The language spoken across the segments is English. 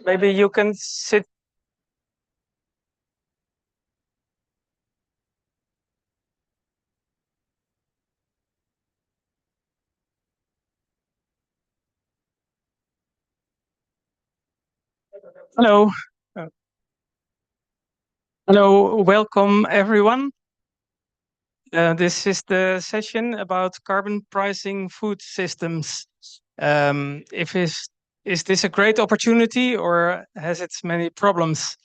Maybe you can sit. Hello. Uh, Hello, welcome everyone. This is the session about carbon pricing food systems. If is this a great opportunity or has it many problems?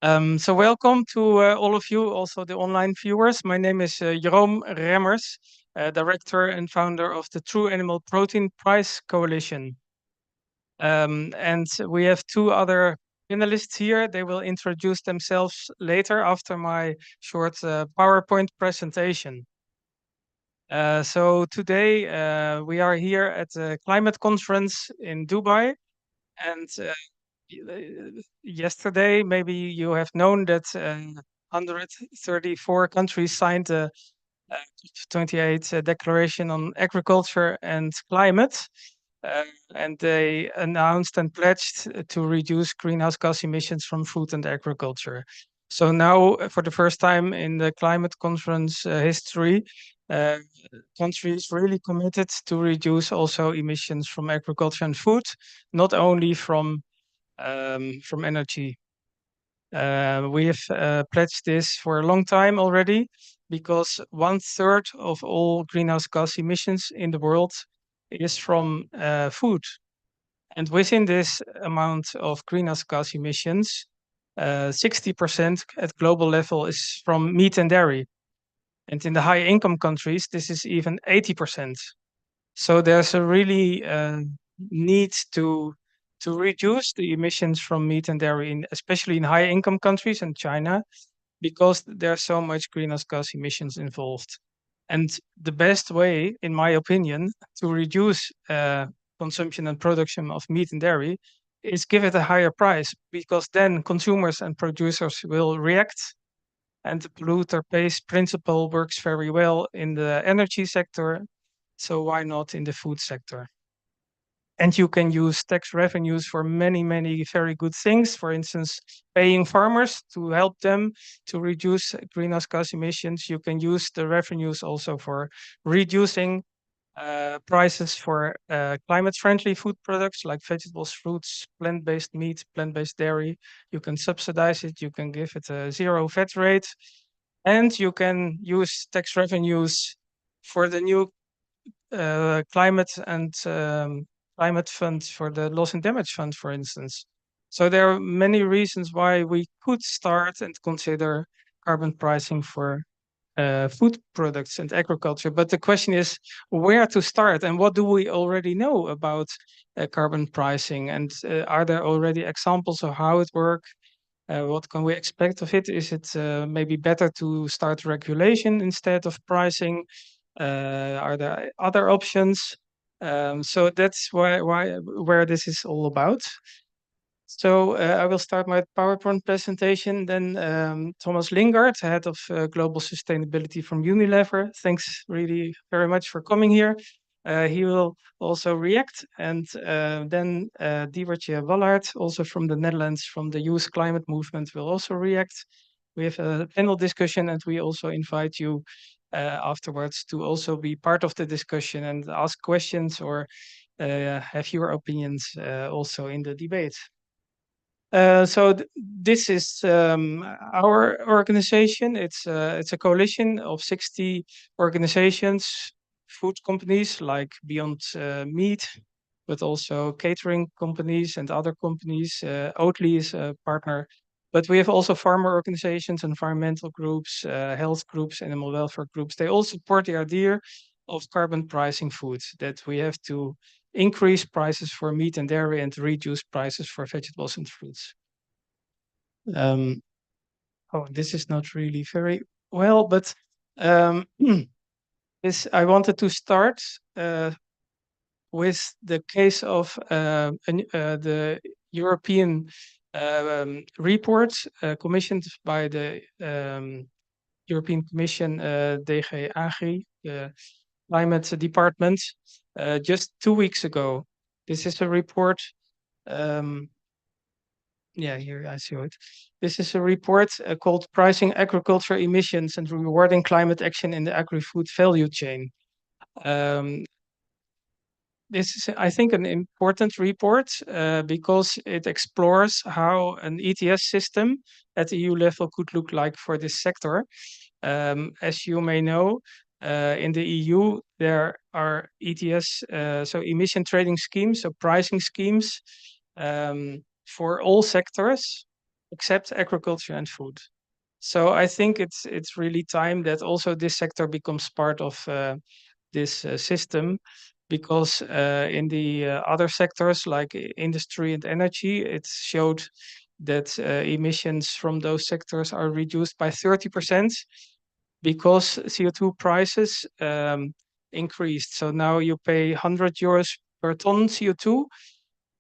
So welcome to all of you, also the online viewers. My name is Jeroen Remmers, director and founder of the True Animal Protein Price Coalition. And we have two other panelists here. They will introduce themselves later after my short PowerPoint presentation. So today we are here at the climate conference in Dubai. And yesterday, maybe you have known that 134 countries signed the 28 Declaration on Agriculture and Climate. Uh, and they announced and pledged to reduce greenhouse gas emissions from food and agriculture. So now, for the first time in the climate conference history, uh, countries really committed to reduce also emissions from agriculture and food, not only from energy. We have pledged this for a long time already because 1/3 of all greenhouse gas emissions in the world is from food. And within this amount of greenhouse gas emissions, 60% at global level is from meat and dairy. And in the high income countries, this is even 80%. So there's a really need to reduce the emissions from meat and dairy, especially in high income countries and China, because there's so much greenhouse gas emissions involved. And the best way, in my opinion, to reduce consumption and production of meat and dairy is give it a higher price, because then consumers and producers will react. And the polluter pays principle works very well in the energy sector. So why not in the food sector? And you can use tax revenues for many, many very good things. For instance, paying farmers to help them to reduce greenhouse gas emissions. You can use the revenues also for reducing prices for climate-friendly food products like vegetables, fruits, plant-based meat, plant-based dairy. You can subsidize it. You can give it a zero VAT rate. And you can use tax revenues for the new climate and climate fund, for the loss and damage fund, for instance. So there are many reasons why we could start and consider carbon pricing for food products and agriculture. But the question is where to start and what do we already know about carbon pricing? And are there already examples of how it works? What can we expect of it? Is it maybe better to start regulation instead of pricing? Are there other options? So that's where this is all about. So I will start my PowerPoint presentation. Then Thomas Lingard, head of global sustainability from Unilever. Thanks really very much for coming here. He will also react. And then Diewertje Wallard, also from the Netherlands, from the Youth Climate Movement, will also react. We have a panel discussion, and we also invite you afterwards to also be part of the discussion and ask questions or have your opinions also in the debate. So this is our organization. It's a coalition of 60 organizations, food companies like Beyond Meat, but also catering companies and other companies. Oatly is a partner, but we have also farmer organizations, environmental groups, health groups, animal welfare groups. They all support the idea of carbon pricing foods, that we have to increase prices for meat and dairy and reduce prices for vegetables and fruits. Um, oh, this is not really very well, but um, this I wanted to start with the case of the European report commissioned by the European Commission, DG Agri, the Climate Department, just 2 weeks ago. This is a report Yeah, here I see it. This is a report called Pricing Agriculture Emissions and Rewarding Climate Action in the Agri-Food Value Chain. Um, this is, I think, an important report because it explores how an ETS system at the EU level could look like for this sector. As you may know, in the EU, there are ETS, so emission trading schemes, so pricing schemes for all sectors except agriculture and food. So I think it's really time that also this sector becomes part of this system, because in the other sectors like industry and energy, it showed that emissions from those sectors are reduced by 30% because CO2 prices increased. So now you pay 100 euros per ton CO2,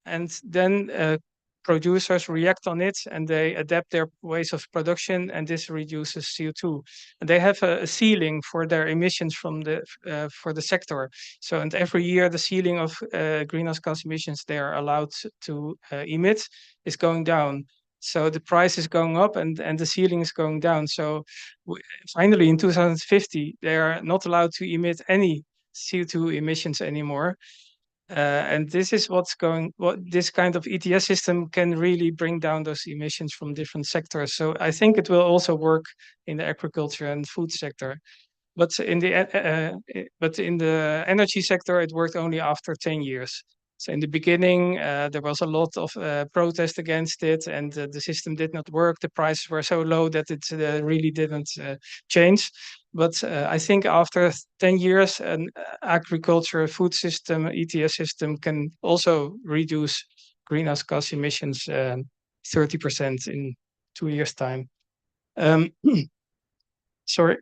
and then producers react on it and they adapt their ways of production, and this reduces CO2. And they have a ceiling for their emissions from the for the sector. So, and every year the ceiling of greenhouse gas emissions they are allowed to emit is going down. So the price is going up and the ceiling is going down. So finally in 2050 they are not allowed to emit any CO2 emissions anymore. And this is what this kind of ETS system can really bring down those emissions from different sectors. So I think it will also work in the agriculture and food sector. But in the energy sector, it worked only after 10 years. So in the beginning, there was a lot of protest against it, and the system did not work. The prices were so low that it really didn't change. But I think after 10 years, an agriculture food system, ETS system, can also reduce greenhouse gas emissions 30% in 2 years' time. Sorry.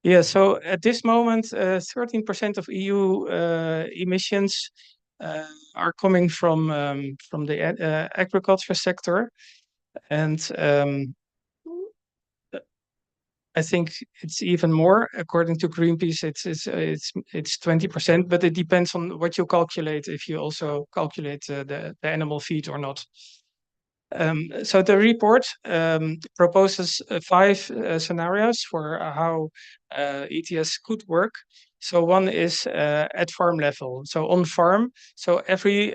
Yeah, so at this moment, 13% of EU emissions are coming from the agriculture sector, and I think it's even more. According to Greenpeace, it's 20%, but it depends on what you calculate. If you also calculate the animal feed or not. So the report proposes five scenarios for how ETS could work. So one is at farm level, so on farm. So every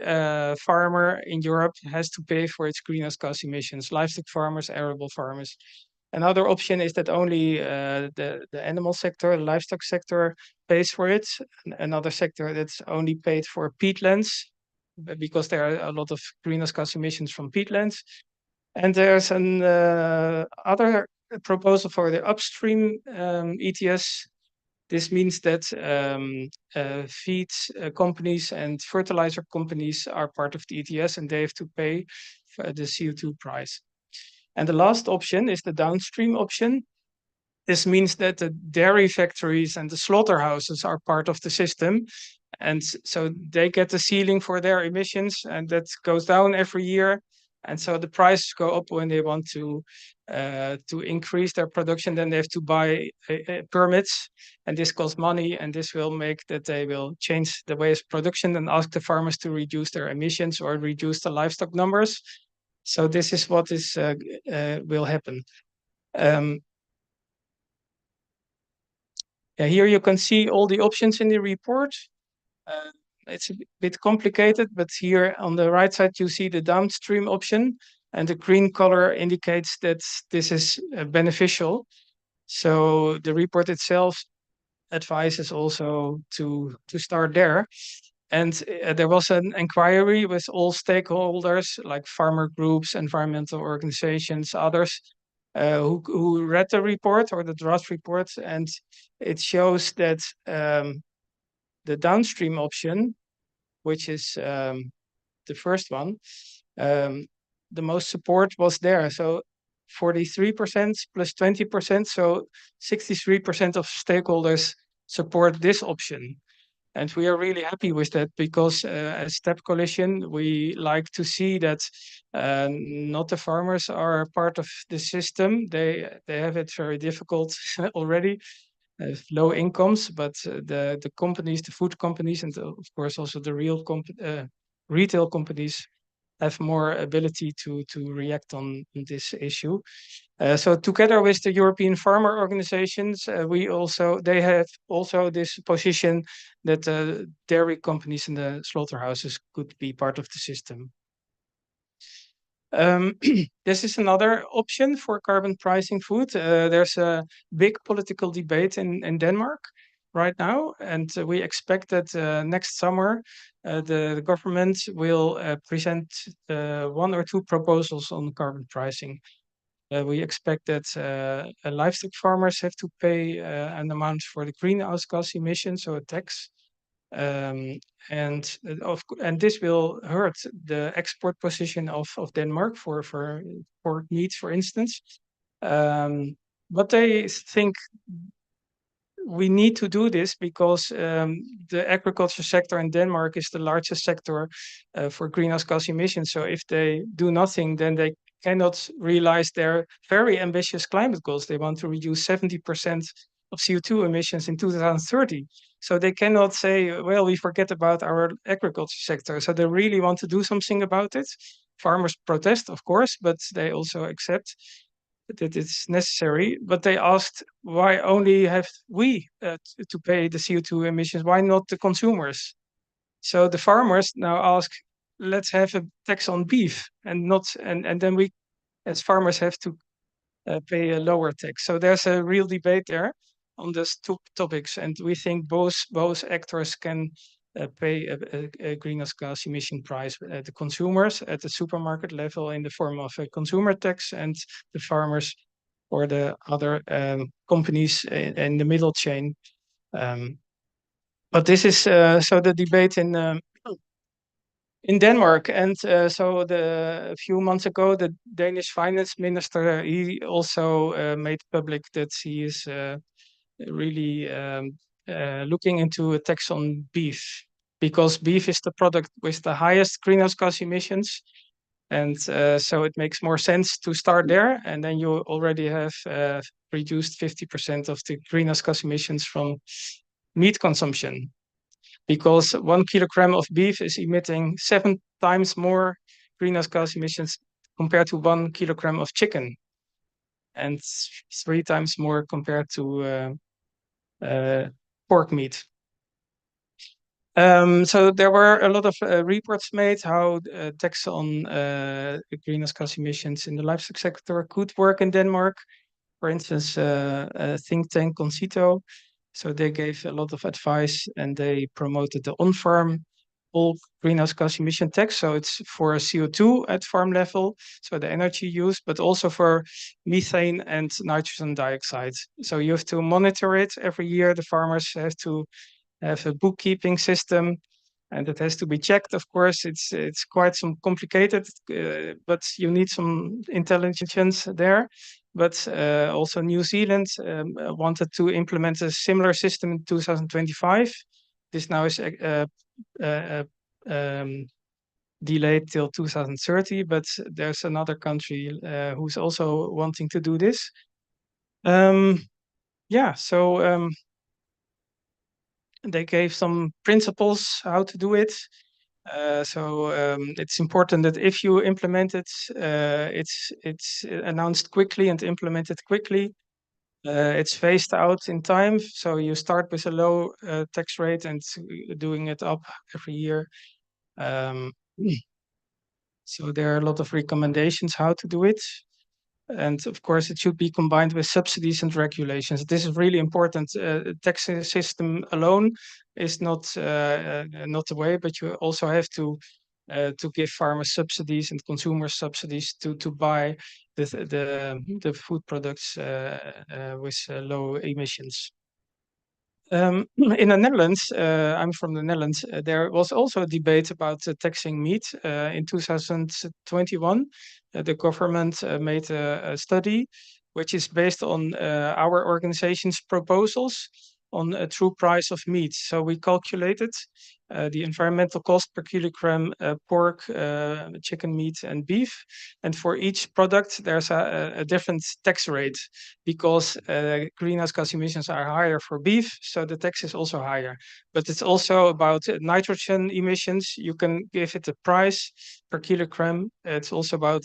farmer in Europe has to pay for its greenhouse gas emissions, livestock farmers, arable farmers. Another option is that only the animal sector, the livestock sector, pays for it. Another sector that's only paid for peatlands, because there are a lot of greenhouse gas emissions from peatlands. And there's an other proposal for the upstream ETS. This means that feed companies and fertilizer companies are part of the ETS, and they have to pay for the CO2 price. And the last option is the downstream option. This means that the dairy factories and the slaughterhouses are part of the system. And so they get the ceiling for their emissions, and that goes down every year. And so the prices go up when they want to increase their production. Then they have to buy permits, and this costs money. And this will make that they will change the way of production and ask the farmers to reduce their emissions or reduce the livestock numbers. So this is what is will happen. Yeah, here you can see all the options in the report. It's a bit complicated, but here on the right side you see the downstream option, and the green color indicates that this is beneficial. So the report itself advises also to start there. And there was an inquiry with all stakeholders like farmer groups, environmental organizations, others who read the report or the draft report, and it shows that the downstream option, which is the first one, the most support was there. So 43% plus 20%, so 63% of stakeholders support this option. And we are really happy with that, because as STEP Coalition, we like to see that not the farmers are part of the system. They have it very difficult already, low incomes, but the companies, the food companies, and of course also the retail companies have more ability to react on this issue. So together with the European farmer organizations, they have also this position that dairy companies and the slaughterhouses could be part of the system. This is another option for carbon pricing food. There's a big political debate in Denmark right now, and we expect that next summer the government will present 1 or 2 proposals on carbon pricing. We expect that livestock farmers have to pay an amount for the greenhouse gas emissions, so a tax. And this will hurt the export position of Denmark for pork meat, for instance. But they think we need to do this because the agriculture sector in Denmark is the largest sector for greenhouse gas emissions. So if they do nothing, then they cannot realize their very ambitious climate goals. They want to reduce 70% of CO2 emissions in 2030. So they cannot say, well, we forget about our agriculture sector. So they really want to do something about it. Farmers protest, of course, but they also accept that it's necessary. But they asked, why only have we to pay the CO2 emissions? Why not the consumers? So the farmers now ask, let's have a tax on beef, and then we as farmers have to pay a lower tax. So there's a real debate there on these two topics, and we think both actors can pay a greenhouse gas emission price at the consumers at the supermarket level in the form of a consumer tax, and the farmers or the other companies in the middle chain. But this is so the debate in Denmark, and so a few months ago, the Danish finance minister, he also made public that he is really looking into a tax on beef, because beef is the product with the highest greenhouse gas emissions, and so it makes more sense to start there, and then you already have reduced 50% of the greenhouse gas emissions from meat consumption, because 1 kilogram of beef is emitting 7 times more greenhouse gas emissions compared to 1 kilogram of chicken, and 3 times more compared to pork meat. So there were a lot of reports made how tax on greenhouse gas emissions in the livestock sector could work in Denmark. For instance, a think tank, Concito, so they gave a lot of advice, and they promoted the on-farm bulk greenhouse gas emission tax. So it's for CO2 at farm level, so the energy use, but also for methane and nitrogen dioxide. So you have to monitor it every year. The farmers have to have a bookkeeping system, and it has to be checked. Of course, it's quite some complicated, but you need some intelligence there. But also New Zealand wanted to implement a similar system in 2025. This now is delayed till 2030, but there's another country who's also wanting to do this. Yeah, so they gave some principles how to do it. It's important that if you implement it, it's announced quickly and implemented quickly. It's phased out in time, so you start with a low tax rate and doing it up every year. So there are a lot of recommendations how to do it. And of course, it should be combined with subsidies and regulations. This is really important. Tax system alone is not the way, but you also have to give farmers subsidies and consumers subsidies to buy the food products with low emissions. In the Netherlands, I'm from the Netherlands, there was also a debate about taxing meat. In 2021, the government made a study which is based on our organization's proposals. on a true price of meat. So we calculated the environmental cost per kilogram pork, chicken meat, and beef. And for each product, there's a different tax rate because greenhouse gas emissions are higher for beef, so the tax is also higher. But it's also about nitrogen emissions. You can give it a price per kilogram. It's also about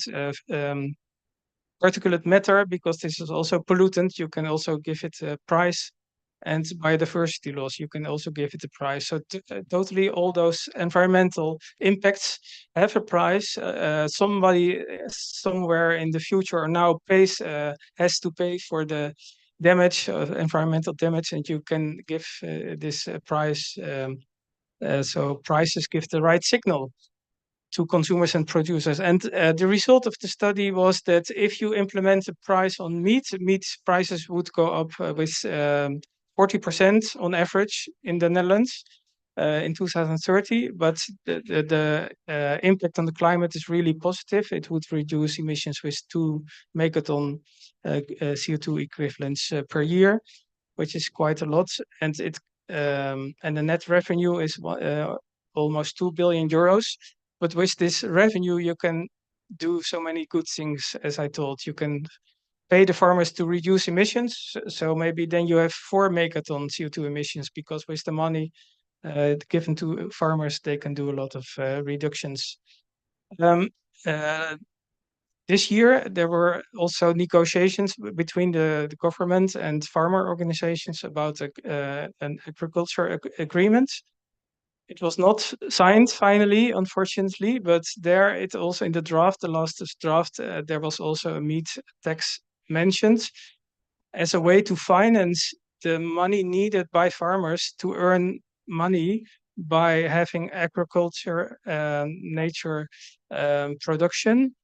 particulate matter, because this is also pollutant. You can also give it a price, and biodiversity loss, you can also give it a price. So totally all those environmental impacts have a price. Somebody somewhere in the future or now has to pay for the damage, environmental damage, and you can give this price. So prices give the right signal to consumers and producers. And the result of the study was that if you implement a price on meat prices would go up with 40% on average in the Netherlands in 2030. But the impact on the climate is really positive. It would reduce emissions with 2 megaton CO2 equivalents per year, which is quite a lot. And and the net revenue is almost 2 billion euros. But with this revenue, you can do so many good things. As I told, you can pay the farmers to reduce emissions. So maybe then you have 4 megaton CO2 emissions, because with the money given to farmers, they can do a lot of reductions. This year, there were also negotiations between the government and farmer organizations about an agriculture agreement. It was not signed finally, unfortunately, but there it also in the draft, the last draft, there was also a meat tax mentioned as a way to finance the money needed by farmers to earn money by having agriculture, nature production,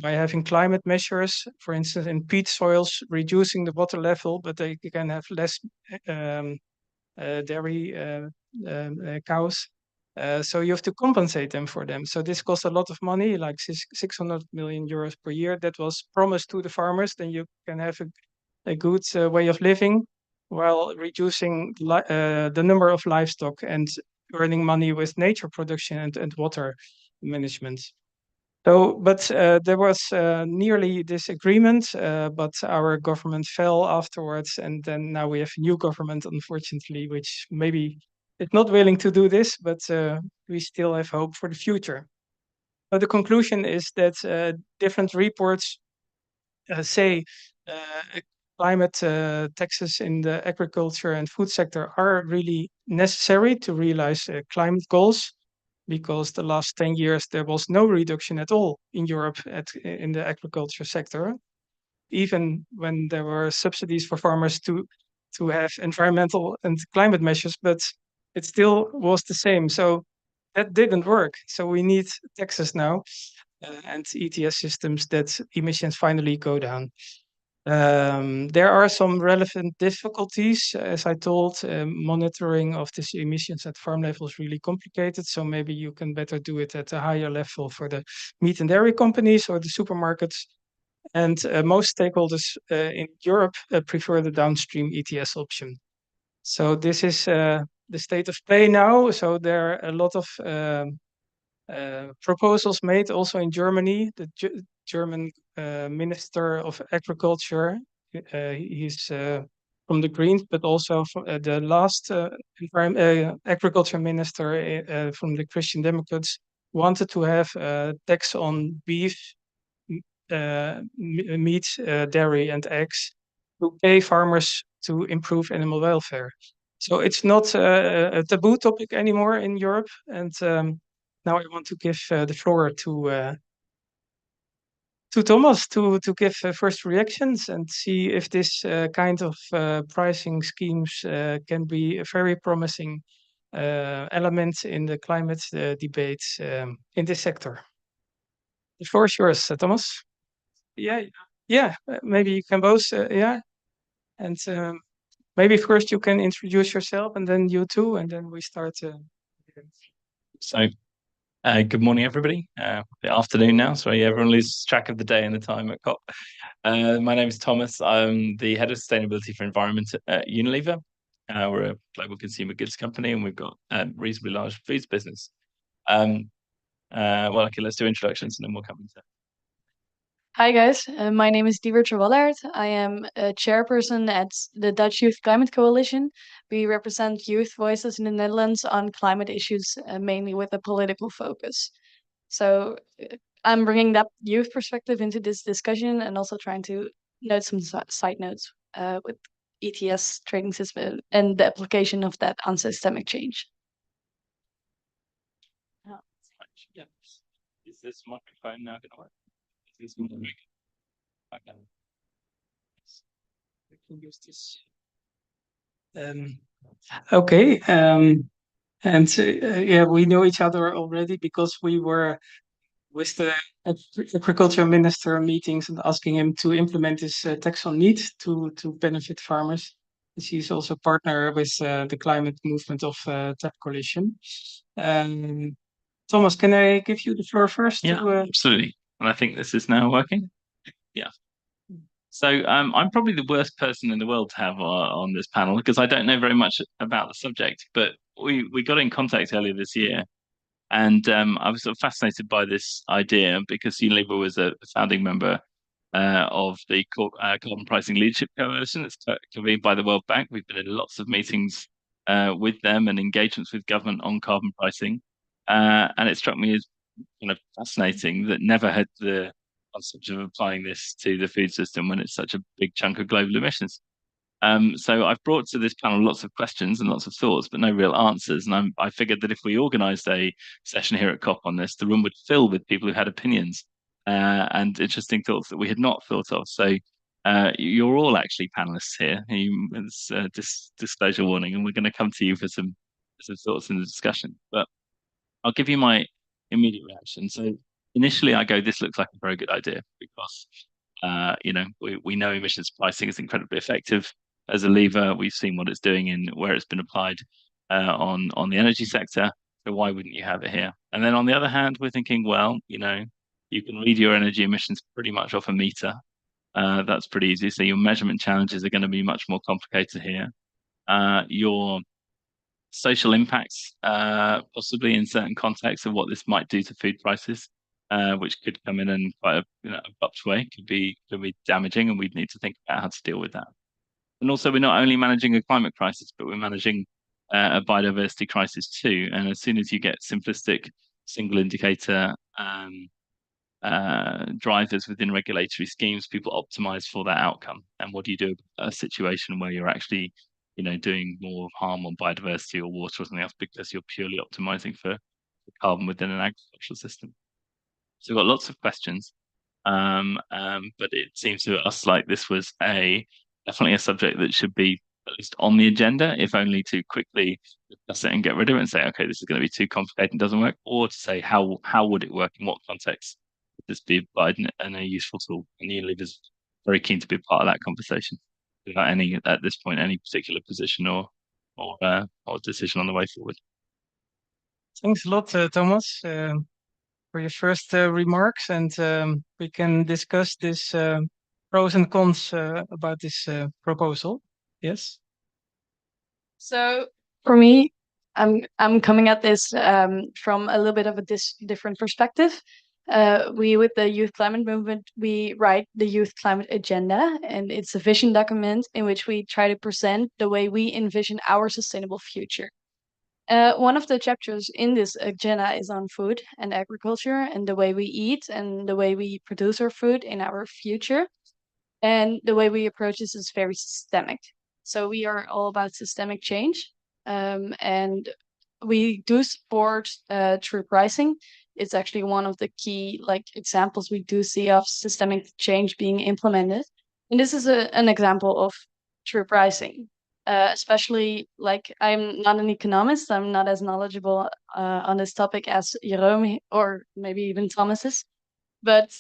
by having climate measures, for instance, in peat soils, reducing the water level, but they can have less dairy cows. So you have to compensate them for them. So this costs a lot of money, like 600 million euros per year. That was promised to the farmers. Then you can have a good way of living while reducing the number of livestock and earning money with nature production and water management. So, but there was nearly this agreement, but our government fell afterwards, and then now we have a new government, unfortunately, which maybe is not willing to do this, but we still have hope for the future. But the conclusion is that different reports say climate taxes in the agriculture and food sector are really necessary to realize climate goals, because the last 10 years there was no reduction at all in Europe in the agriculture sector, even when there were subsidies for farmers to have environmental and climate measures, but it still was the same. So that didn't work. So we need taxes now and ETS systems that emissions finally go down. There are some relevant difficulties. As I told, monitoring of these emissions at farm level is really complicated. So maybe you can better do it at a higher level for the meat and dairy companies or the supermarkets. And most stakeholders in Europe prefer the downstream ETS option. So this is the state of play now. So there are a lot of proposals made also in Germany. The German Minister of Agriculture, he's from the Greens, but also from, the last agriculture minister from the Christian Democrats wanted to have a tax on beef, meat, dairy, and eggs to pay farmers to improve animal welfare. So it's not a taboo topic anymore in Europe. And now I want to give the floor to Thomas to give first reactions and see if this kind of pricing schemes can be a very promising element in the climate debate in this sector. The floor is yours, Thomas. Yeah, yeah. Maybe you can both. Yeah, and maybe first you can introduce yourself, and then you too, and then we start. So, good morning, everybody. The afternoon now, so everyone loses track of the day and the time at COP. My name is Thomas. I'm the head of sustainability for environment at Unilever. We're a global consumer goods company, and we've got a reasonably large foods business. Okay, let's do introductions, and then we'll come into. Hi guys, my name is Diewertje Wallaert. I am a chairperson at the Dutch Youth Climate Coalition. We represent youth voices in the Netherlands on climate issues, mainly with a political focus. So I'm bringing that youth perspective into this discussion and also trying to note some side notes with ETS trading system and the application of that on systemic change. Yeah. Is this microphone now going to work? Is this working? Okay. We can use this. Okay. Yeah, we know each other already because we were with the agriculture minister meetings and asking him to implement this tax on meat to benefit farmers. He's also partner with the climate movement of TAP Coalition. Thomas, can I give you the floor first? Yeah, absolutely. And I think this is now working. Yeah. So I'm probably the worst person in the world to have on this panel because I don't know very much about the subject. But we got in contact earlier this year, and I was sort of fascinated by this idea because Unilever was a founding member of the Carbon Pricing Leadership Coalition. It's convened by the World Bank. We've been in lots of meetings with them and engagements with government on carbon pricing. And it struck me as kind of fascinating that never had the concept of applying this to the food system when it's such a big chunk of global emissions. So I've brought to this panel lots of questions and lots of thoughts, but no real answers. And I figured that if we organised a session here at COP on this, the room would fill with people who had opinions and interesting thoughts that we had not thought of. So you're all actually panelists here. It's a disclosure warning, and we're going to come to you for some thoughts in the discussion. But I'll give you my immediate reaction. So initially, I go, "This looks like a very good idea," because we know emissions pricing is incredibly effective as a lever. We've seen what it's doing in where it's been applied on the energy sector. So why wouldn't you have it here? And then on the other hand, we're thinking, well, you can read your energy emissions pretty much off a meter. That's pretty easy. So your measurement challenges are going to be much more complicated here. Your social impacts, possibly in certain contexts of what this might do to food prices, which could come in quite a abrupt way, could be damaging, and we'd need to think about how to deal with that. And also, we're not only managing a climate crisis, but we're managing a biodiversity crisis too. And as soon as you get simplistic single indicator drivers within regulatory schemes, people optimize for that outcome. And what do you do about a situation where you're actually doing more harm on biodiversity or water or something else because you're purely optimizing for carbon within an agricultural system? So we've got lots of questions, but it seems to us like this was definitely a subject that should be at least on the agenda, if only to quickly discuss it and get rid of it and say, okay, this is going to be too complicated and doesn't work, or to say how would it work, in what context would this be applied and a useful tool. And Unilever's very keen to be part of that conversation without at this point any particular position or decision on the way forward. Thanks a lot, Thomas, for your first remarks, and we can discuss this pros and cons about this proposal. Yes. So for me, I'm coming at this from a little bit of a different perspective. We, with the Youth Climate Movement, we write the Youth Climate Agenda, and it's a vision document in which we try to present the way we envision our sustainable future. One of the chapters in this agenda is on food and agriculture and the way we eat and the way we produce our food in our future. And the way we approach this is very systemic. So we are all about systemic change, and we do support true pricing. It's actually one of the key examples we do see of systemic change being implemented. And this is an example of true pricing. Especially I'm not an economist, I'm not as knowledgeable on this topic as Jerome or maybe even Thomas is, but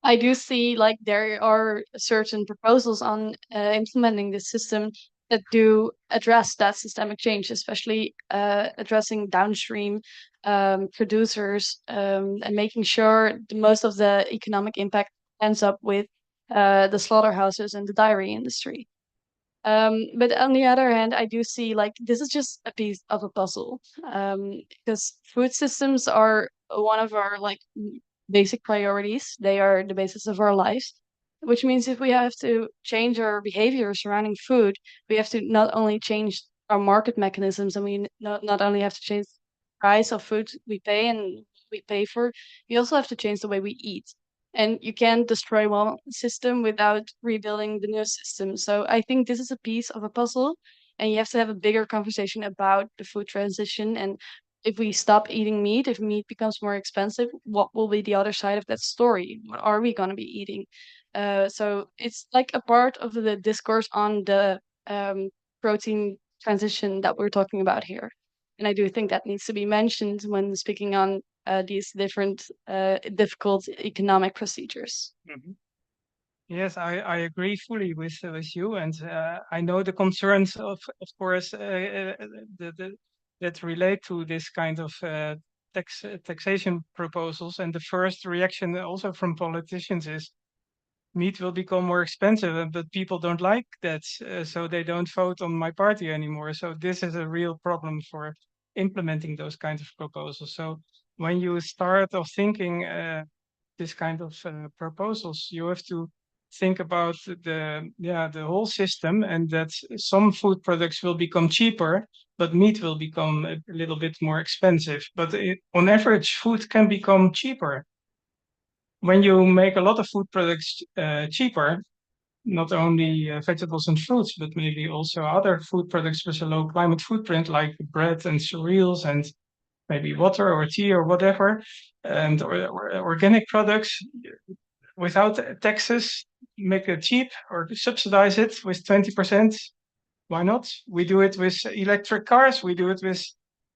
I do see there are certain proposals on implementing this system that do address that systemic change, especially addressing downstream producers and making sure most of the economic impact ends up with the slaughterhouses and the dairy industry. But on the other hand, I do see like this is just a piece of a puzzle, because food systems are one of our like basic priorities. They are the basis of our lives, which means if we have to change our behavior surrounding food, we have to not only change our market mechanisms, and we not only have to change the price of food we pay and we pay for, we also have to change the way we eat. And you can't destroy one system without rebuilding the new system. So I think this is a piece of a puzzle, and you have to have a bigger conversation about the food transition. And if we stop eating meat, if meat becomes more expensive, what will be the other side of that story? What are we going to be eating? So it's like a part of the discourse on the protein transition that we're talking about here. And I do think that needs to be mentioned when speaking on these different difficult economic procedures. Mhm. Yes, I agree fully with you, and I know the concerns of course that relate to this kind of taxation proposals. And the first reaction also from politicians is meat will become more expensive, but people don't like that, so they don't vote on my party anymore. So this is a real problem for implementing those kinds of proposals. So when you start of thinking this kind of proposals, you have to think about the whole system, and that some food products will become cheaper, but meat will become a little bit more expensive. But on average, food can become cheaper when you make a lot of food products cheaper. Not only vegetables and fruits, but maybe also other food products with a low climate footprint, like bread and cereals and maybe water or tea or whatever, and or organic products without taxes, make it cheap or subsidize it with 20%. Why not? We do it with electric cars. We do it with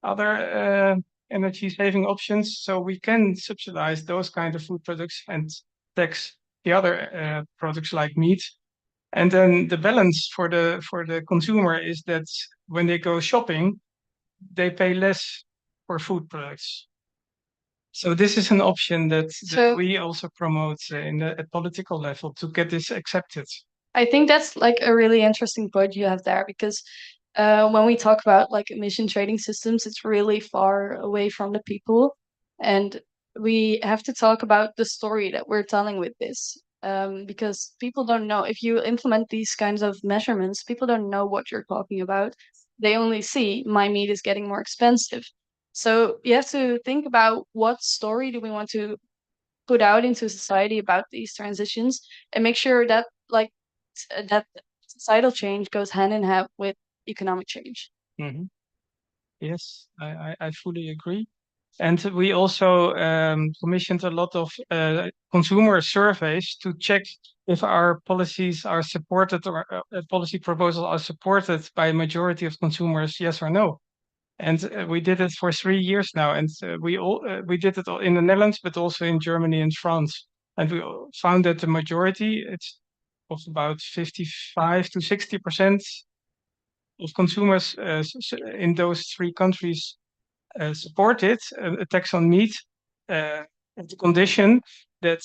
other energy saving options. So we can subsidize those kind of food products and tax the other products like meat. And then the balance for the consumer is that when they go shopping, they pay less for food products. So this is an option that So we also promote at political level to get this accepted. I think that's like a really interesting point you have there, because when we talk about like emission trading systems, it's really far away from the people, and we have to talk about the story that we're telling with this. Because people don't know if you implement these kinds of measurements, people don't know what you're talking about. They only see my meat is getting more expensive. So you have to think about what story do we want to put out into society about these transitions, and make sure that like that societal change goes hand in hand with economic change. Mhm. Yes, I fully agree. And we also commissioned a lot of consumer surveys to check if our policies are supported, or policy proposals are supported by a majority of consumers, yes or no. And we did it for 3 years now, and we did it in the Netherlands, but also in Germany and France. And we found that the majority, it's of about 55 to 60% of consumers in those three countries supported a tax on meat, at the condition that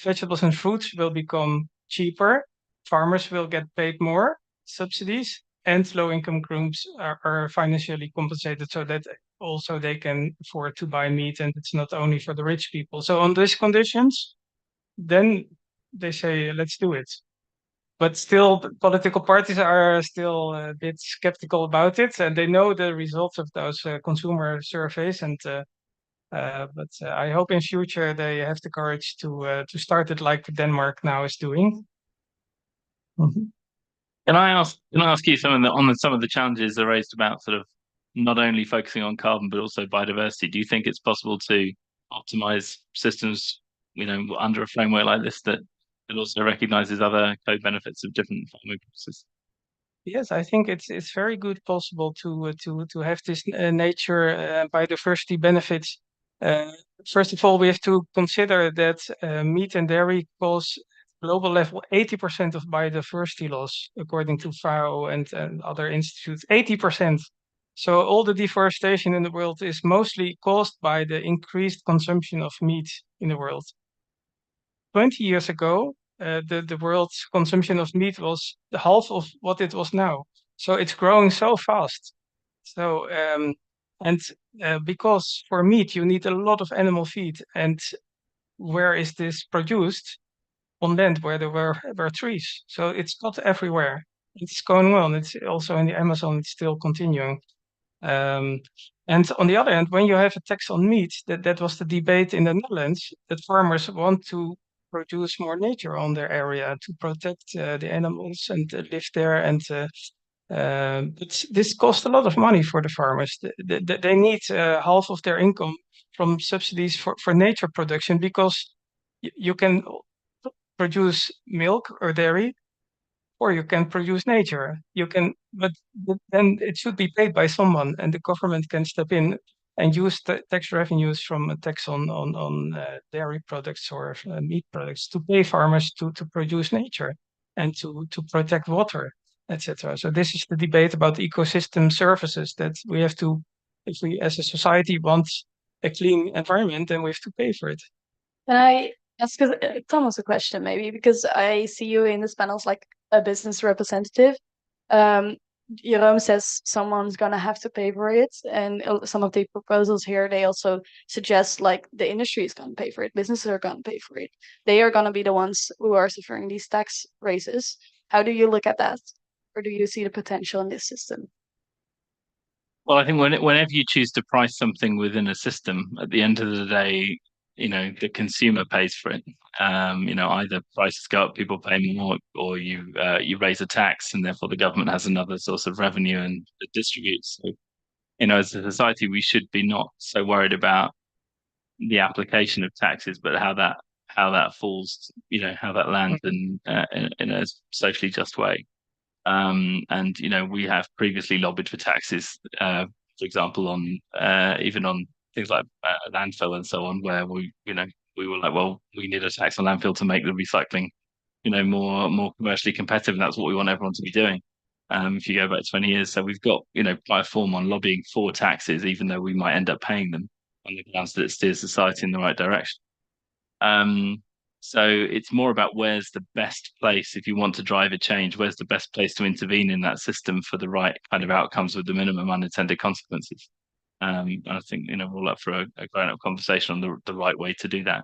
vegetables and fruits will become cheaper, farmers will get paid more subsidies, and low-income groups are financially compensated so that also they can afford to buy meat, and it's not only for the rich people. So on these conditions, then they say, let's do it. But still, the political parties are still a bit skeptical about it, and they know the results of those consumer surveys. And but I hope in future they have the courage to start it like Denmark now is doing. Mhm. Can I ask you some of the challenges are raised about sort of not only focusing on carbon but also biodiversity? Do you think it's possible to optimize systems, under a framework like this that also recognizes other co-benefits of different farming practices? Yes, I think it's very good possible to have this nature biodiversity benefits. Uh, First of all, we have to consider that meat and dairy cause global level 80% of biodiversity loss, according to FAO and other institutes. 80%. So all the deforestation in the world is mostly caused by the increased consumption of meat in the world. 20 years ago, the world's consumption of meat was the half of what it was now. So it's growing so fast. So and because for meat you need a lot of animal feed, and where is this produced? On land where there were trees. So it's not everywhere. It's going on. It's also in the Amazon. It's still continuing. And on the other hand, when you have a tax on meat, that was the debate in the Netherlands, that farmers want to produce more nature on their area to protect the animals and live there. And but this costs a lot of money for the farmers. They need half of their income from subsidies for nature production, because you can produce milk or dairy, or you can produce nature. You can, but then it should be paid by someone, and the government can step in and use the tax revenues from a tax on dairy products or meat products to pay farmers to produce nature and to protect water, etc. So this is the debate about ecosystem services, that we have to, if we as a society want a clean environment, then we have to pay for it. Can I ask Thomas a question, maybe, because I see you in this panel as like a business representative. Jeroen says someone's gonna have to pay for it, and some of the proposals here, they also suggest like the industry is gonna pay for it, businesses are gonna pay for it. They are gonna be the ones who are suffering these tax raises. How do you look at that, or do you see the potential in this system? Well, I think whenever you choose to price something within a system, at the end of the day, the consumer pays for it. Either prices go up, people pay more, or you raise a tax, and therefore the government has another source of revenue and it distributes. So, as a society, we should be not so worried about the application of taxes, but how that falls, how that lands in a socially just way. And we have previously lobbied for taxes, for example, on even on things like landfill and so on, where we were like, well, we need a tax on landfill to make the recycling, more commercially competitive, and that's what we want everyone to be doing. If you go back 20 years, so we've got platform on lobbying for taxes, even though we might end up paying them, on the grounds that it steers society in the right direction. So it's more about where's the best place, if you want to drive a change, where's the best place to intervene in that system for the right kind of outcomes with the minimum unintended consequences. And I think, we're all up for a grown-up conversation on the right way to do that.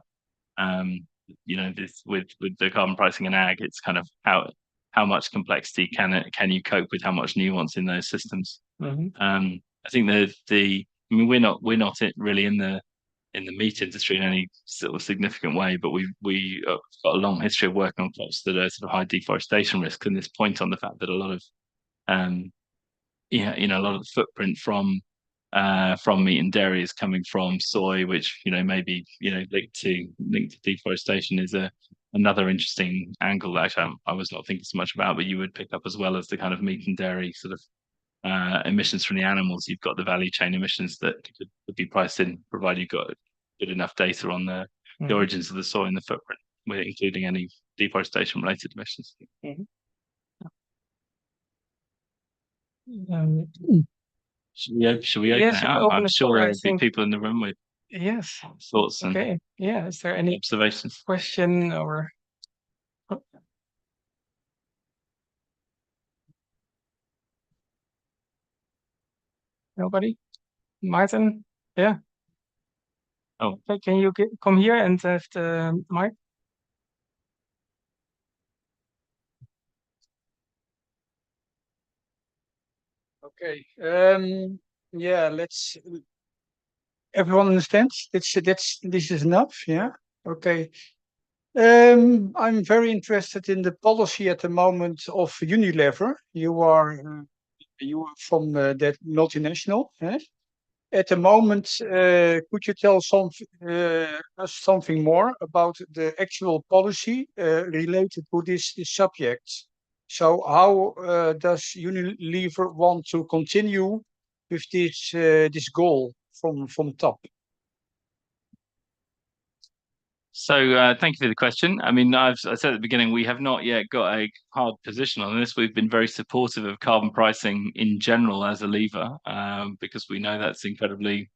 This with the carbon pricing in ag, it's kind of how much complexity can you cope with, how much nuance in those systems. I think we're not really in the meat industry in any sort of significant way, but we have got a long history of working on crops that are sort of high deforestation risk, and this point on the fact that a lot of a lot of the footprint from meat and dairy is coming from soy, which maybe linked to deforestation is another interesting angle that actually I was not thinking so much about, but you would pick up, as well as the kind of meat and dairy sort of emissions from the animals. You've got the value chain emissions that could be priced in, provided you've got good enough data on the origins of the soil and the footprint, including any deforestation related emissions. Should we open it up? I'm sure there will be people in the room with thoughts and is there any observations, question or nobody? Martin? Yeah. Oh, okay, can you come here and have the mic? Okay. Yeah. Everyone understands. This is enough. Yeah. Okay. I'm very interested in the policy at the moment of Unilever. You are from that multinational. At the moment, could you tell us something more about the actual policy related to this subject? So how does Unilever want to continue with this goal from top? So thank you for the question. I mean, I said at the beginning, we have not yet got a hard position on this. We've been very supportive of carbon pricing in general as a lever, because we know that's incredibly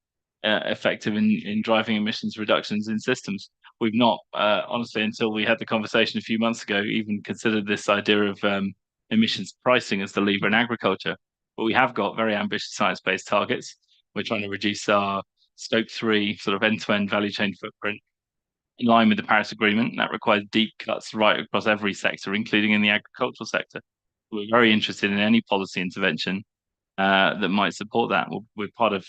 effective in driving emissions reductions in systems. we've not, honestly, until we had the conversation a few months ago, even considered this idea of emissions pricing as the lever in agriculture. But we have got very ambitious science-based targets. We're trying to reduce our Scope 3 sort of end-to-end value chain footprint in line with the Paris Agreement. That requires deep cuts right across every sector, including in the agricultural sector. We're very interested in any policy intervention that might support that. We're part of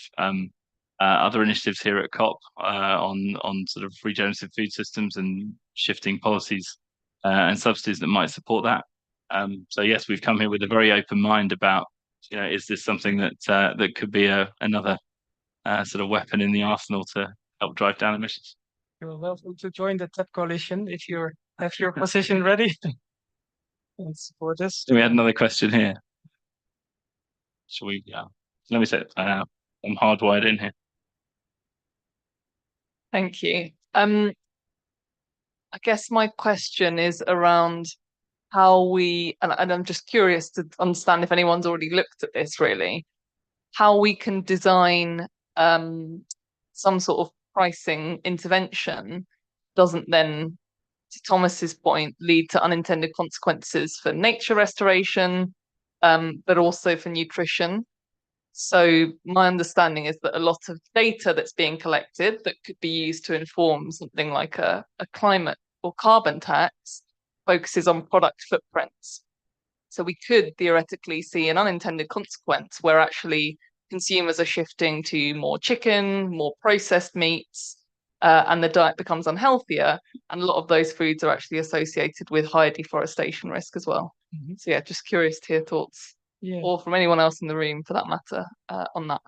other initiatives here at COP on sort of regenerative food systems and shifting policies and subsidies that might support that. So yes, we've come here with a very open mind about, is this something that that could be another sort of weapon in the arsenal to help drive down emissions. You're welcome to join the TEP coalition if you have your position ready and support us. So we had another question here. Shall we? Yeah. Let me say it. I'm hardwired in here. Thank you. I guess my question is around how we, and I'm just curious to understand if anyone's already looked at this really, how we can design some sort of pricing intervention doesn't then, to Thomas's point, lead to unintended consequences for nature restoration, but also for nutrition. So my understanding is that a lot of data that's being collected that could be used to inform something like a climate or carbon tax focuses on product footprints. So we could theoretically see an unintended consequence where actually consumers are shifting to more chicken, more processed meats, and the diet becomes unhealthier. And a lot of those foods are actually associated with higher deforestation risk as well. Mm-hmm. So yeah, just curious to hear thoughts, or from anyone else in the room for that matter, on that.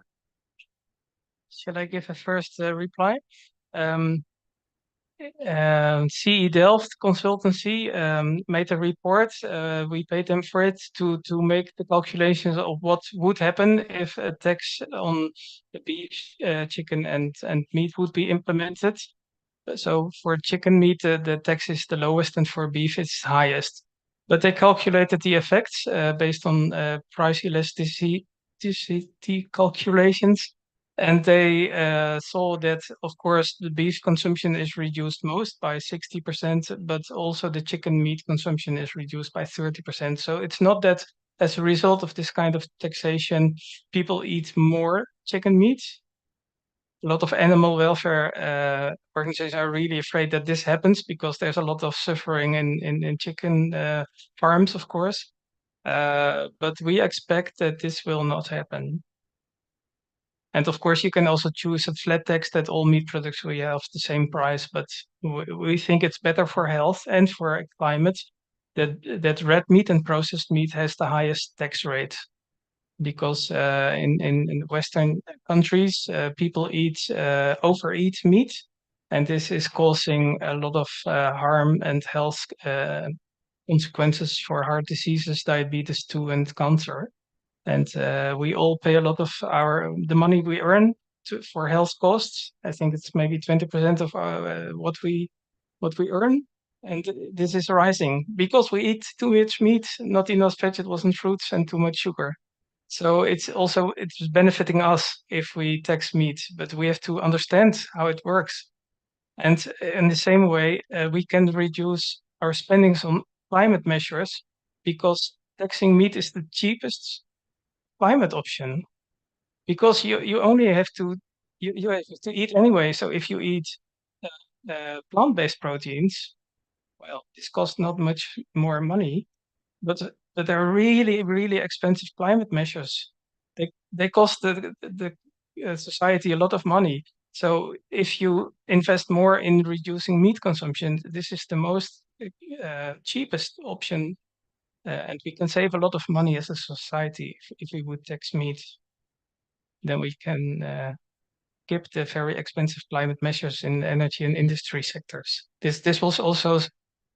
Shall I give a first reply? CE Delft consultancy made a report. We paid them for it to make the calculations of what would happen if a tax on the beef, chicken, and meat would be implemented. So for chicken meat, the tax is the lowest, and for beef, it's highest. But they calculated the effects based on price elasticity calculations. And they saw that, of course, the beef consumption is reduced most by 60%, but also the chicken meat consumption is reduced by 30%. So it's not that as a result of this kind of taxation, people eat more chicken meat. A lot of animal welfare organizations are really afraid that this happens because there's a lot of suffering in chicken farms, of course. But we expect that this will not happen. And of course, you can also choose a flat tax that all meat products will have the same price. But we think it's better for health and for climate that red meat and processed meat has the highest tax rate. Because in Western countries, people overeat meat, and this is causing a lot of harm and health consequences for heart diseases, diabetes 2, and cancer. And we all pay a lot of the money we earn for health costs. I think it's maybe 20% of what we earn. And this is rising because we eat too much meat, not enough vegetables and fruits, and too much sugar. So it's benefiting us if we tax meat, but we have to understand how it works. And in the same way, we can reduce our spendings on climate measures because taxing meat is the cheapest climate option. Because you only have to you have to eat anyway. So if you eat plant-based proteins, well, this costs not much more money, but they're really, really expensive climate measures. They cost the society a lot of money. So if you invest more in reducing meat consumption, this is the most cheapest option, and we can save a lot of money as a society if we would tax meat. Then we can skip the very expensive climate measures in energy and industry sectors. This was also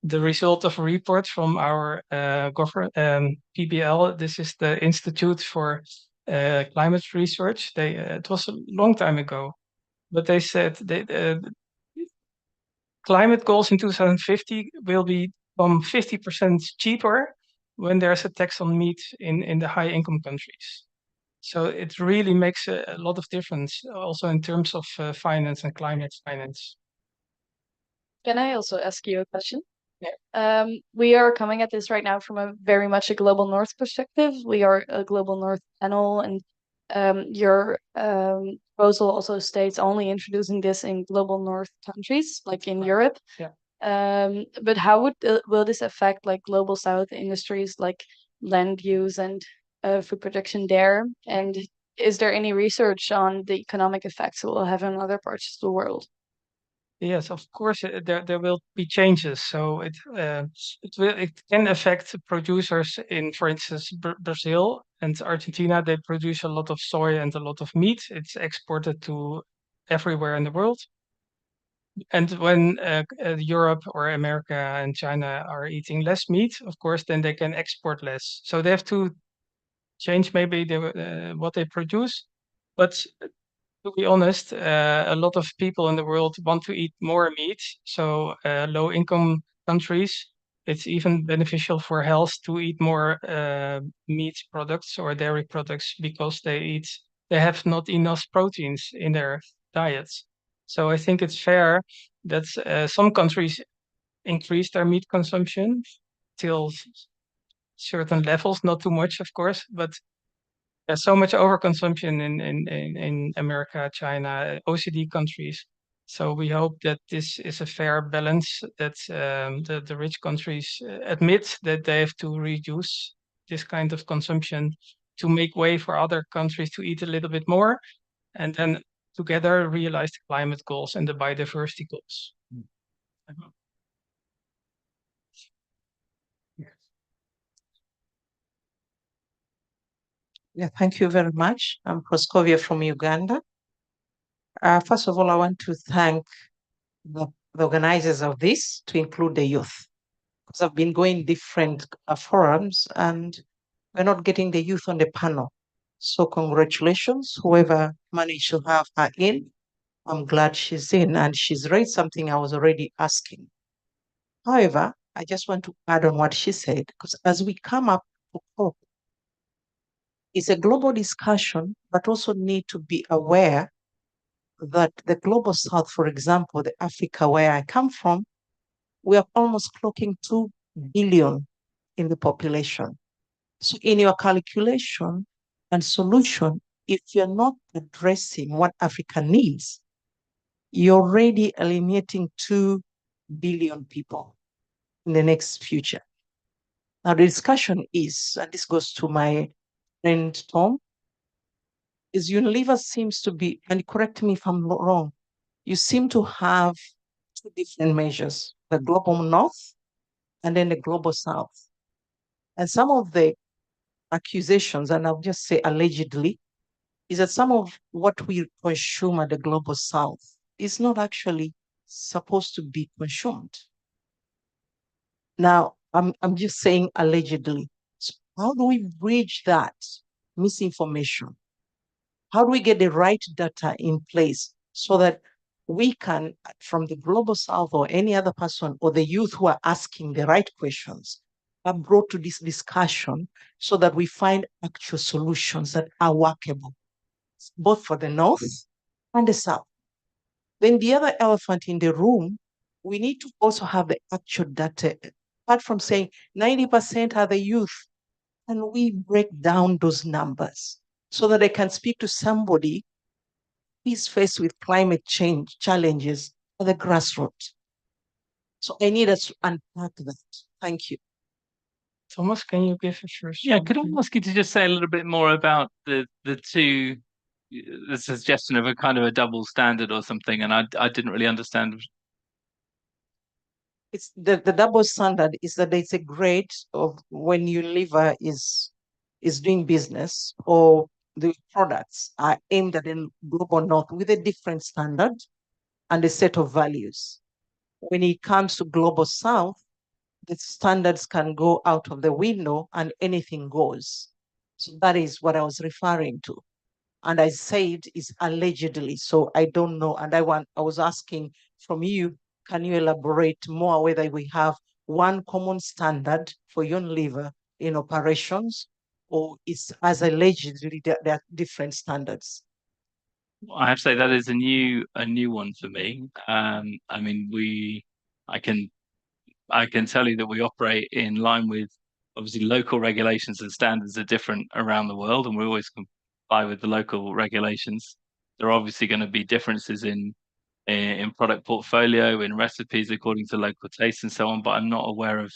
the result of a report from our PBL. This is the Institute for Climate Research. It was a long time ago, but they said climate goals in 2050 will become 50% cheaper when there's a tax on meat in the high income countries. So it really makes a lot of difference also in terms of finance and climate finance. Can I also ask you a question? Yeah. We are coming at this right now from a very much a global north perspective. We are a global north panel, and your proposal also states only introducing this in global north countries, like in Europe. Yeah. But how would will this affect like global south industries like land use and food production there? And is there any research on the economic effects it will have in other parts of the world? Yes, of course, there will be changes. So it can affect producers in, for instance, Brazil and Argentina. They produce a lot of soy and a lot of meat. It's exported to everywhere in the world. And when Europe or America and China are eating less meat, of course, then they can export less. So they have to change maybe what they produce. But to be honest, a lot of people in the world want to eat more meat. So low income countries, it's even beneficial for health to eat more meat products or dairy products because they have not enough proteins in their diets. So I think it's fair that some countries increase their meat consumption till certain levels, not too much, of course, but there's so much overconsumption in America, China, OECD countries. So we hope that this is a fair balance, that the rich countries admit that they have to reduce this kind of consumption to make way for other countries to eat a little bit more, and then together realize the climate goals and the biodiversity goals. Yeah, thank you very much. I'm Proskovia from Uganda. First of all, I want to thank the organizers of this to include the youth, because I've been going different forums and we're not getting the youth on the panel. So congratulations, whoever managed to have her in. I'm glad she's in and she's raised something I was already asking. However, I just want to add on what she said, because as we come up to COP, it's a global discussion, but also need to be aware that the global south, for example, the Africa where I come from, we are almost clocking 2 billion in the population. So in your calculation and solution, if you're not addressing what Africa needs, you're already eliminating 2 billion people in the next future. Now the discussion is, and this goes to my friend Tom, is Unilever seems to be, and correct me if I'm wrong, you seem to have two different measures, the global north and then the global south. And some of the accusations, and I'll just say allegedly, is that some of what we consume at the global south is not actually supposed to be consumed. Now, I'm just saying allegedly. So how do we bridge that misinformation? How do we get the right data in place so that we can, from the global south or any other person or the youth who are asking the right questions, are brought to this discussion so that we find actual solutions that are workable, both for the north and the south. Then the other elephant in the room, we need to also have the actual data. Apart from saying 90% are the youth, and we break down those numbers so that I can speak to somebody who's faced with climate change challenges at the grassroots. So I need us to unpack that. Thank you. Thomas, can you give us your Yeah, could I ask you to just say a little bit more about the suggestion of a kind of a double standard or something? And I didn't really understand. It's the double standard is that there's a grade of when Unilever is doing business or the products are aimed at the global north with a different standard and a set of values. When it comes to global south, the standards can go out of the window and anything goes. So that is what I was referring to. And I said is allegedly, so I don't know. And I was asking from you, can you elaborate more whether we have one common standard for Unilever in operations, or it's as allegedly there are different standards? I have to say that is a new one for me. I mean, I can tell you that we operate in line with, obviously, local regulations and standards are different around the world, and we always comply with the local regulations. There are obviously going to be differences in product portfolio, in recipes according to local tastes and so on, but I'm not aware of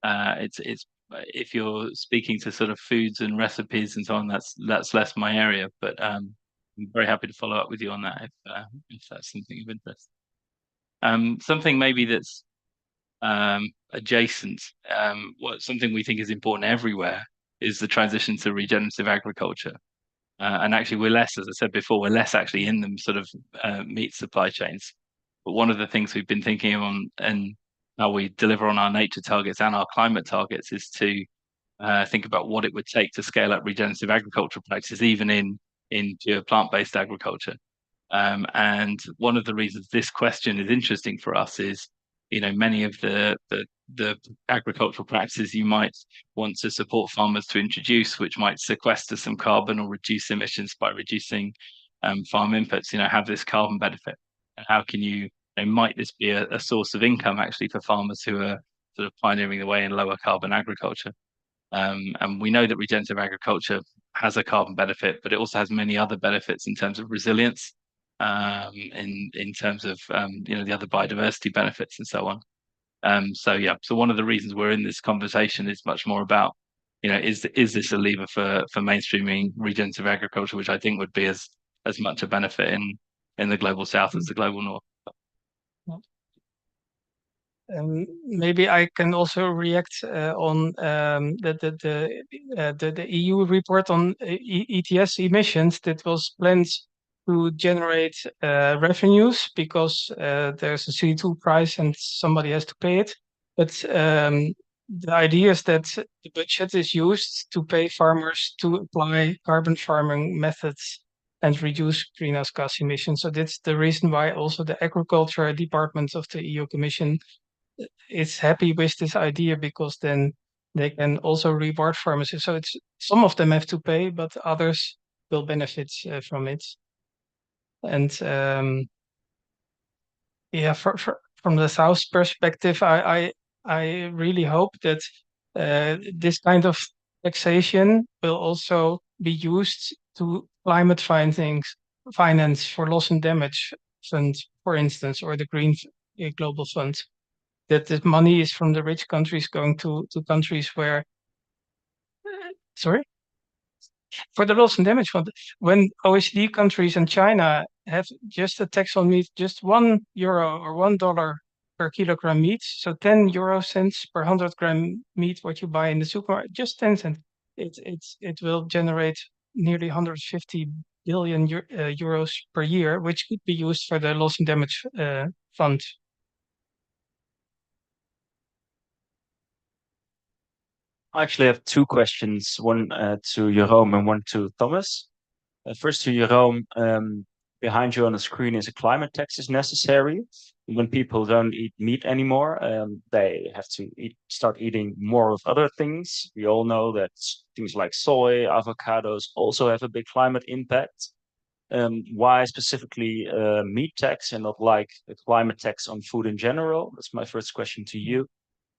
it's if you're speaking to sort of foods and recipes and so on, that's less my area. But I'm very happy to follow up with you on that if that's something of interest. Something maybe that's adjacent. Something we think is important everywhere is the transition to regenerative agriculture. And actually, we're less, as I said before, we're less actually in them sort of meat supply chains. But one of the things we've been thinking on and how we deliver on our nature targets and our climate targets is to think about what it would take to scale up regenerative agricultural practices, even in pure plant-based agriculture. And one of the reasons this question is interesting for us is, many of the agricultural practices you might want to support farmers to introduce, which might sequester some carbon or reduce emissions by reducing farm inputs, have this carbon benefit. And how can might this be a source of income actually for farmers who are sort of pioneering the way in lower carbon agriculture? And we know that regenerative agriculture has a carbon benefit, but it also has many other benefits in terms of resilience, in terms of the other biodiversity benefits and so on. So one of the reasons we're in this conversation is much more about, is this a lever for mainstreaming regenerative agriculture, which I think would be as much a benefit in the global south as the global north. Maybe I can also react on the EU report on ETS emissions that was planned to generate revenues because there's a CO2 price and somebody has to pay it. But the idea is that the budget is used to pay farmers to apply carbon farming methods and reduce greenhouse gas emissions. So that's the reason why also the agriculture department of the EU Commission is happy with this idea, because then they can also reward farmers. So it's some of them have to pay, but others will benefit from it. And from the South perspective, I really hope that this kind of taxation will also be used to climate finance for loss and damage fund, for instance, or the Green Global Fund. That the money is from the rich countries going to countries where, sorry? For the loss and damage fund, when OECD countries and China have just a tax on meat, just €1 or $1 per kilogram meat, so 10 euro cents per 100 gram meat what you buy in the supermarket, just 10 cents. It will generate nearly 150 billion euros per year, which could be used for the loss and damage fund. I actually have two questions, one to Jeroen and one to Thomas. First to Jeroen, behind you on the screen is a climate tax is necessary. When people don't eat meat anymore, they have to start eating more of other things. We all know that things like soy, avocados also have a big climate impact. Why specifically meat tax and not like a climate tax on food in general? That's my first question to you.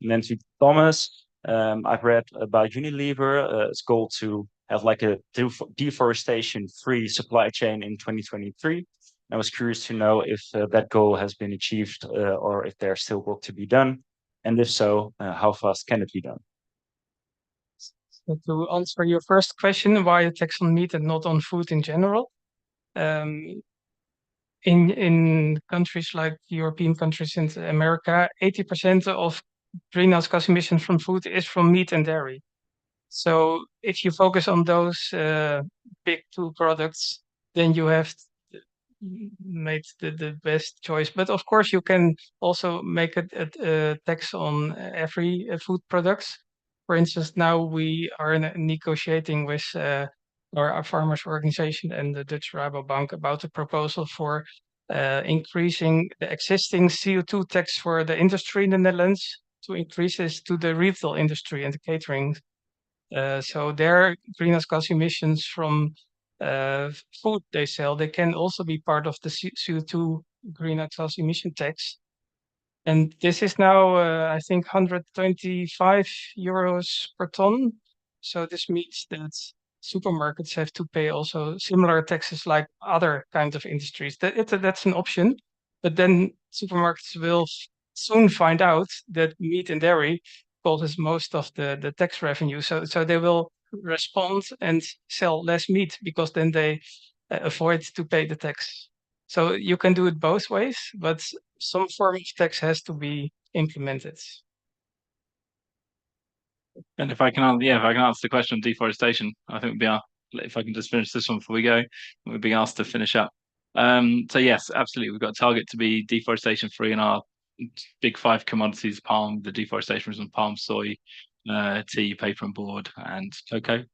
And then to Thomas, I've read about Unilever, its goal to have like a deforestation-free supply chain in 2023. I was curious to know if that goal has been achieved or if there's still work to be done. And if so, how fast can it be done? So to answer your first question, why a tax on meat and not on food in general? In countries like European countries and America, 80% of greenhouse gas emissions from food is from meat and dairy. So if you focus on those big two products, then you have made the best choice. But of course, you can also make a tax on every food products. For instance, now we are negotiating with our farmers organization and the Dutch Rabobank about a proposal for increasing the existing CO2 tax for the industry in the Netherlands to increase this to the retail industry and the catering. So their greenhouse gas emissions from food they sell, they can also be part of the CO2 greenhouse gas emission tax. And this is now, I think, 125 euros per ton. So this means that supermarkets have to pay also similar taxes like other kinds of industries. That's an option. But then supermarkets will soon find out that meat and dairy causes most of the tax revenue. So they will respond and sell less meat because then they avoid to pay the tax. So you can do it both ways, but some form of tax has to be implemented. And if I can, if I can answer the question on deforestation, I think if I can just finish this one before we go, we're being asked to finish up. So yes, absolutely, we've got a target to be deforestation free in our big 5 commodities: palm, the deforestation from palm, soy, tea, paper and board, and cocoa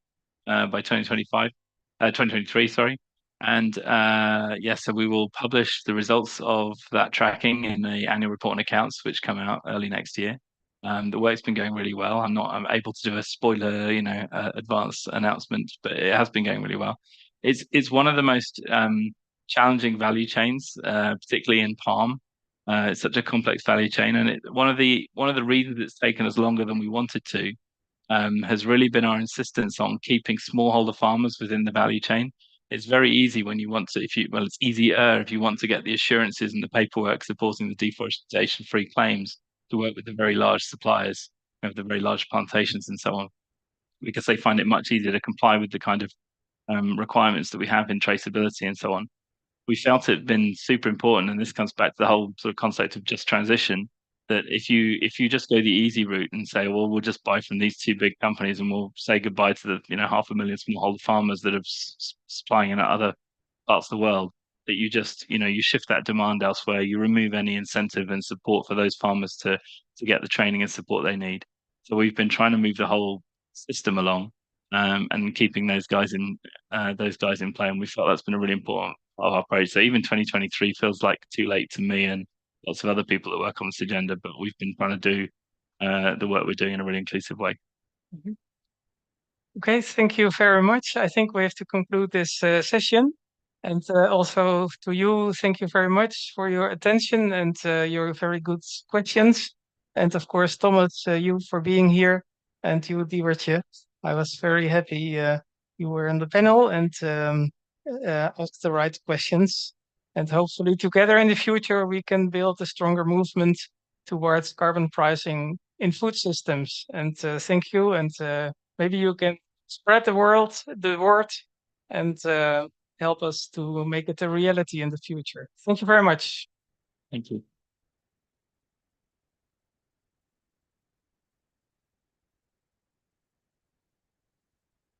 by 2023, sorry. And so we will publish the results of that tracking in the annual report and accounts, which come out early next year. The work's been going really well. I'm able to do a spoiler, advanced announcement, but it has been going really well. It's one of the most challenging value chains, particularly in palm. It's such a complex value chain, and one of the reasons it's taken us longer than we wanted to has really been our insistence on keeping smallholder farmers within the value chain. It's very easy when you want to, it's easier if you want to get the assurances and the paperwork supporting the deforestation-free claims to work with the very large suppliers of the very large plantations and so on, because they find it much easier to comply with the kind of requirements that we have in traceability and so on. We felt it been super important, and this comes back to the whole sort of concept of just transition, that if you just go the easy route and say, well, we'll just buy from these 2 big companies and we'll say goodbye to the 500,000 smallholder farmers that are supplying in other parts of the world, that you just you shift that demand elsewhere, you remove any incentive and support for those farmers to get the training and support they need. So we've been trying to move the whole system along, and keeping those guys in play, and we felt that's been a really important part of our approach. So even 2023 feels like too late to me and lots of other people that work on this agenda, but we've been trying to do the work we're doing in a really inclusive way. Mm-hmm. Okay, thank you very much. I think we have to conclude this session. And also to you, thank you very much for your attention and your very good questions. And of course, Thomas, you for being here, and you, Diewertje. I was very happy you were on the panel and asked the right questions. And hopefully together in the future, we can build a stronger movement towards carbon pricing in food systems. And thank you. And maybe you can spread the word, and help us to make it a reality in the future. Thank you very much. Thank you.